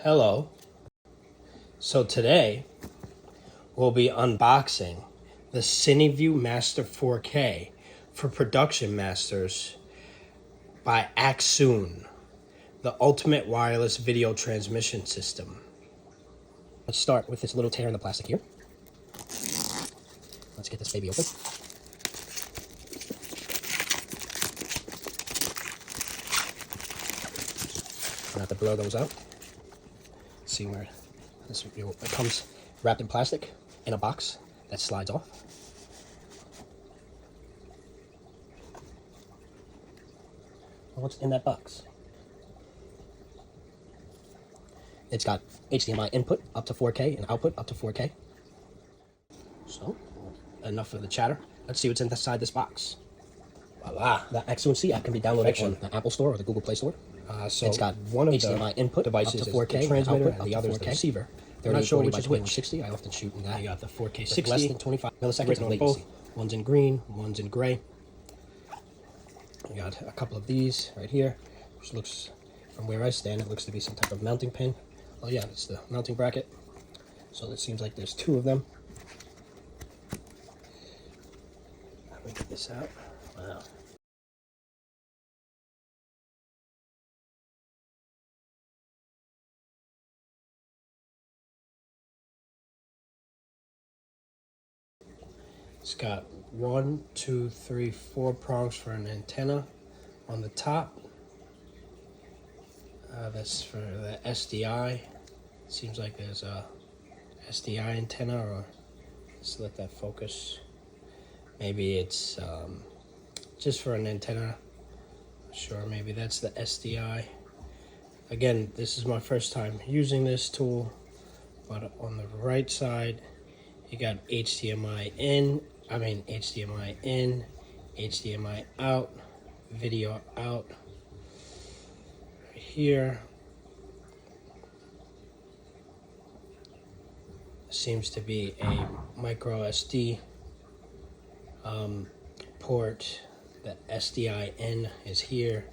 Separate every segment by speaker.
Speaker 1: Hello. So today we'll be unboxing the CineView Master 4K for production masters by Accsoon, the ultimate wireless video transmission system. Let's start with this little tear in the plastic here. Let's get this baby open. I'm gonna have to blur those out. See where this, it comes wrapped in plastic in a box that slides off. Well, what's in that box? It's got HDMI input up to 4K and output up to 4K. So, enough of the chatter. Let's see what's inside this box. Voila! The Accsoon C app can be downloaded on the Apple Store or the Google Play Store. So it's got one of HDMI input devices up to 4K, the transmitter, and the other is the receiver. I'm not sure which is which. 60. I often shoot in that. You got the 4K 60, less than 25 milliseconds of latency. One's in green, one's in gray. You got a couple of these right here, which looks, from where I stand, it looks to be some type of mounting pin. Oh yeah, it's the mounting bracket. So it seems like there's two of them. Let me get this out. Wow. It's got 1, 2, 3, 4 prongs for an antenna on the top. That's for the SDI. Seems like there's a SDI antenna, or let's let that focus. Maybe it's just for an antenna. Sure, maybe that's the SDI. Again, this is my first time using this tool, but on the right side, you got HDMI in, HDMI out, video out. Right here seems to be a micro SD port. The SDI in is here,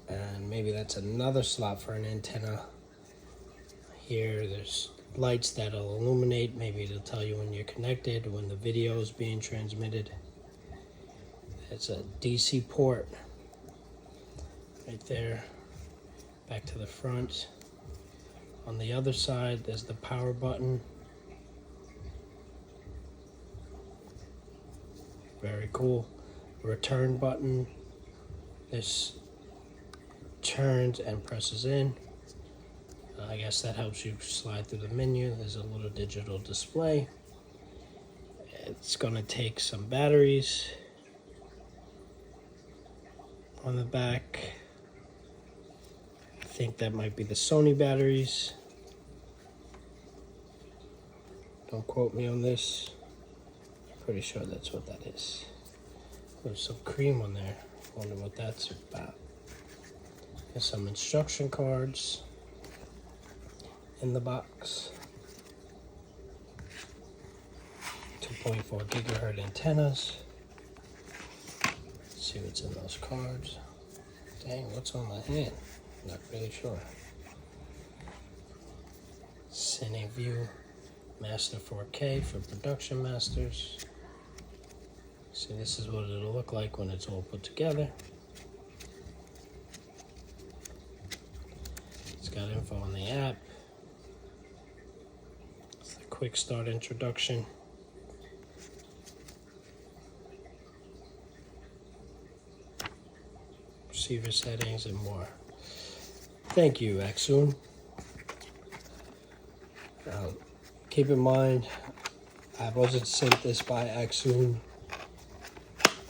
Speaker 1: and maybe that's another slot for an antenna. Here there's lights that'll illuminate. Maybe it'll tell you when you're connected, when the video is being transmitted. It's a DC port right there. Back to the front. On the other side, there's the power button. Very cool. Return button. This turns and presses in. I guess that helps you slide through the menu. There's a little digital display. It's gonna take some batteries on the back. I think that might be the Sony batteries. Don't quote me on this. Pretty sure that's what that is. There's some cream on there. Wonder what that's about. There's some instruction cards in the box. 2.4 gigahertz antennas. Let's see what's in those cards. Dang, what's on the hand? Not really sure. CineView Master 4K for production masters. See, this is what it'll look like when it's all put together. It's got info on the app. It's the quick start introduction. Receiver settings and more. Thank you, Accsoon. Keep in mind, I wasn't sent this by Accsoon.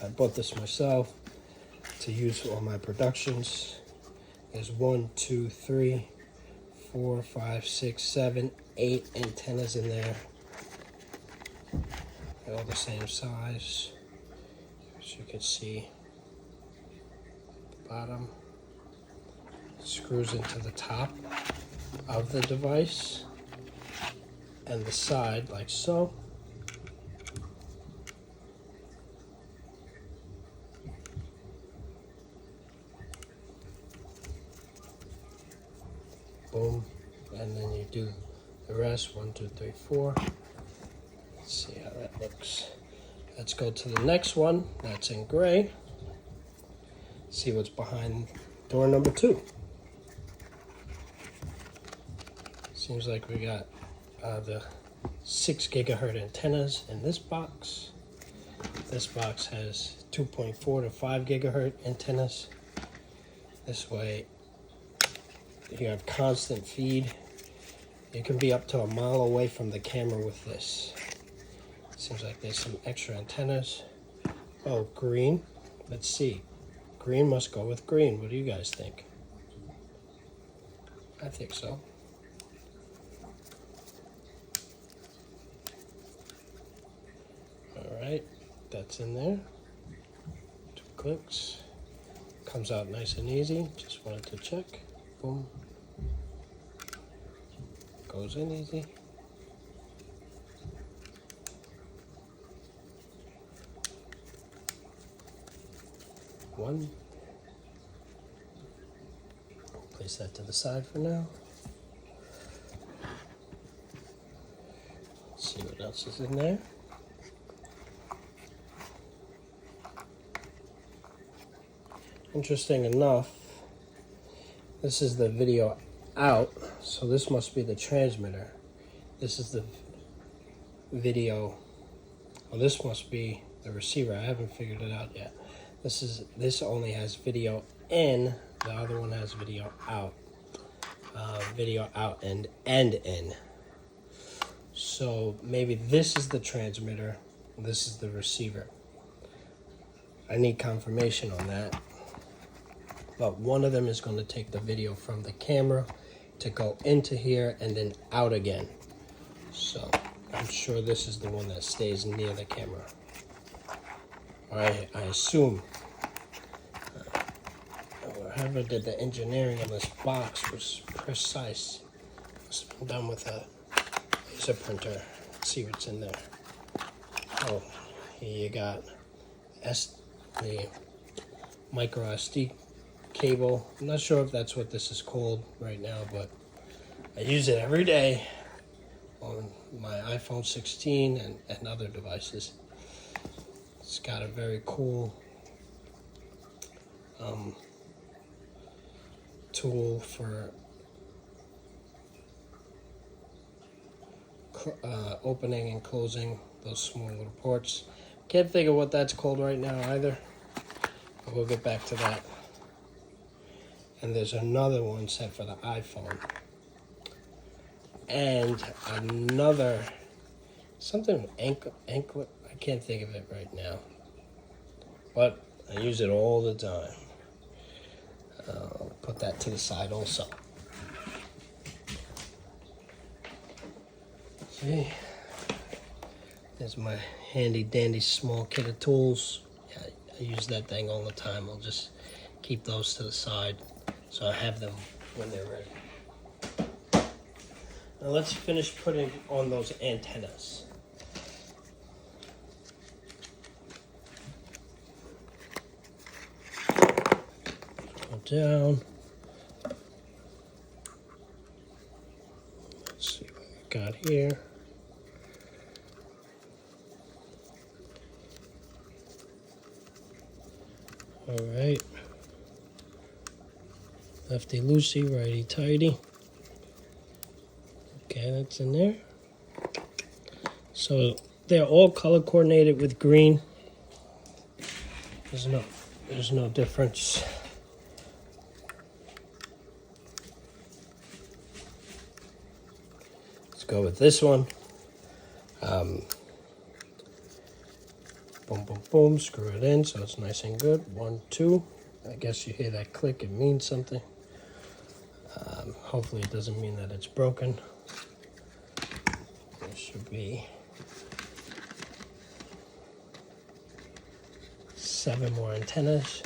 Speaker 1: I bought this myself to use for all my productions. There's 1, 2, 3, 4, 5, 6, 7, 8 antennas in there. They're all the same size, as you can see. The bottom screws into the top of the device, and the side like so. boom, and then you do the rest, 1, 2, 3, 4. Let's see how that looks. Let's go to the next one, that's in gray. See what's behind door number 2. Seems like we got the 6 gigahertz antennas in this box. This box has 2.4 to 5 gigahertz antennas. This way you have constant feed. You can be up to a mile away from the camera with this. Seems like there's some extra antennas. Oh, green. Let's see. Green must go with green. What do you guys think? I think so. Alright, that's in there. 2 clicks. Comes out nice and easy. Just wanted to check. Boom. Goes in easy. One. Place that to the side for now. Let's see what else is in there. Interesting enough, this is the video out, so this must be the transmitter. This is the video, well, this must be the receiver. I haven't figured it out yet. This only has video in, the other one has video out. Video out and in. So maybe this is the transmitter, this is the receiver. I need confirmation on that. But one of them is going to take the video from the camera to go into here and then out again. So I'm sure this is the one that stays near the camera. I assume whoever did the engineering on this box was precise. Must have been done with a laser printer. Let's see what's in there. Oh, here you got the micro SD cable. I'm not sure if that's what this is called right now, but I use it every day on my iPhone 16 and other devices. It's got a very cool tool for opening and closing those small little ports. Can't think of what that's called right now either, but we'll get back to that. And there's another one set for the iPhone. And another, something anklet, I can't think of it right now. But I use it all the time. I'll put that to the side also. See, there's my handy dandy small kit of tools. Yeah, I use that thing all the time. I'll just keep those to the side so I have them when they're ready. Now let's finish putting on those antennas. Go down. Let's see what we got here. All right. Lefty loosey, righty tighty. Okay, that's in there. So they're all color coordinated with green. There's no difference. Let's go with this one. Boom, boom, boom. Screw it in so it's nice and good. 1, 2. I guess you hear that click. It means something. Hopefully it doesn't mean that it's broken. There should be 7 more antennas.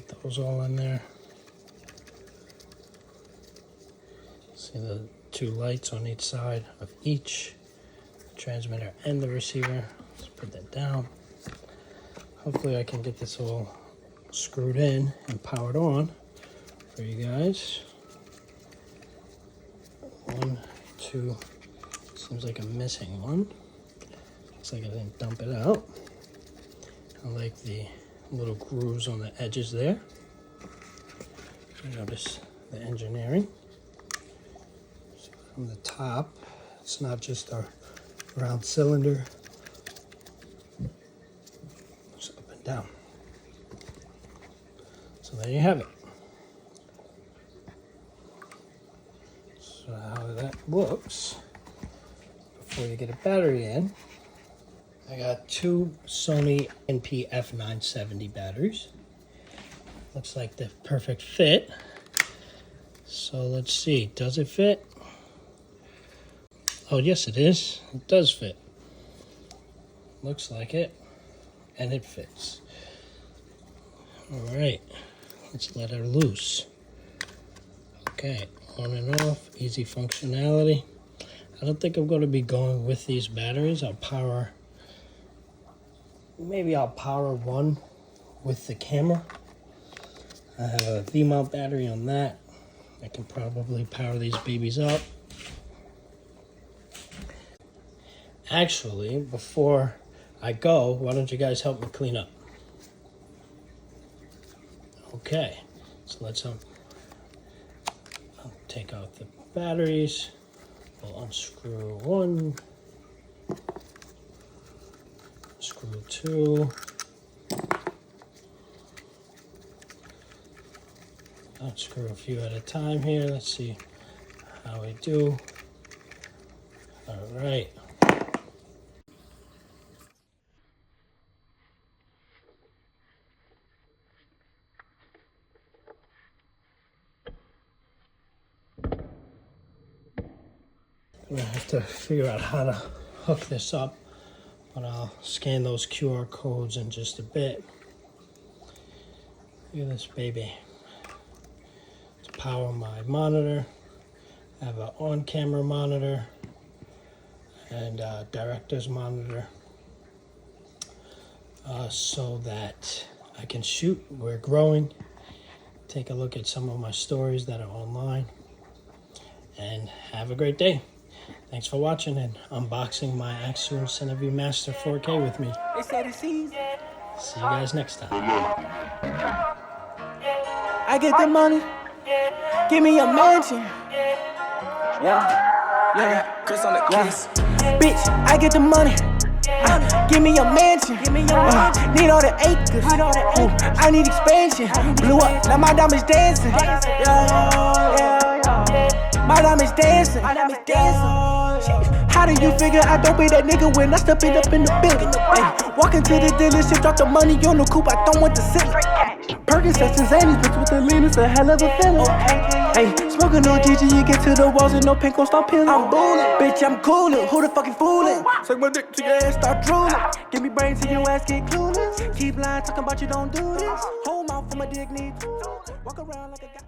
Speaker 1: Get those all in there. See the two lights on each side of each transmitter and the receiver. Let's put that down. Hopefully I can get this all screwed in and powered on for you guys. 1, 2, seems like I'm missing one. Looks like I didn't dump it out. I like the little grooves on the edges there. Notice the engineering. So from the top, it's not just a round cylinder. It's up and down. So there you have it. So how that looks before you get a battery in. I got two Sony NP-F970 batteries. Looks like the perfect fit. So let's see, does it fit? Oh yes it is, it does fit. Looks like it, and it fits. All right, let's let her loose. Okay, on and off, easy functionality. I don't think I'm going to be going with these batteries. Maybe I'll power one with the camera. I have a V-mount battery on that. I can probably power these babies up. Actually, before I go, why don't you guys help me clean up? Okay, so let's I'll take out the batteries. We'll unscrew one. Screw two. Unscrew a few at a time here. Let's see how we do. All right. I'm gonna have to figure out how to hook this up, but I'll scan those QR codes in just a bit. Look at this baby. To power my monitor, I have an on-camera monitor and a director's monitor, so that I can shoot. We're growing. Take a look at some of my stories that are online, and have a great day. Thanks for watching and unboxing my Accsoon CineView Master 4K with me. See you guys next time.
Speaker 2: I get the money, give me a mansion. Yeah, Chris on the keys. Bitch, I get the money, give me a mansion. Need all the acres, I need expansion. Blew up, now my diamonds dancing. My diamonds dancing. How do you figure I don't be that nigga when I step it up in the building? Ay, walking to the dealership, drop the money on the coupe, I don't want the ceiling. Percocets and Xannies, bitch with the lean, it's a hell of a feeling. Hey, smoking on GG, you get to the walls and no paint gon' stop peeling. I'm booling, bitch, I'm coolin', who the fucking foolin'? Suck my dick to your ass, start drooling. Give me brains till your ass get clueless. Keep lying, talking about you don't do this. Whole mouth for my dick need. Walk around like a guy.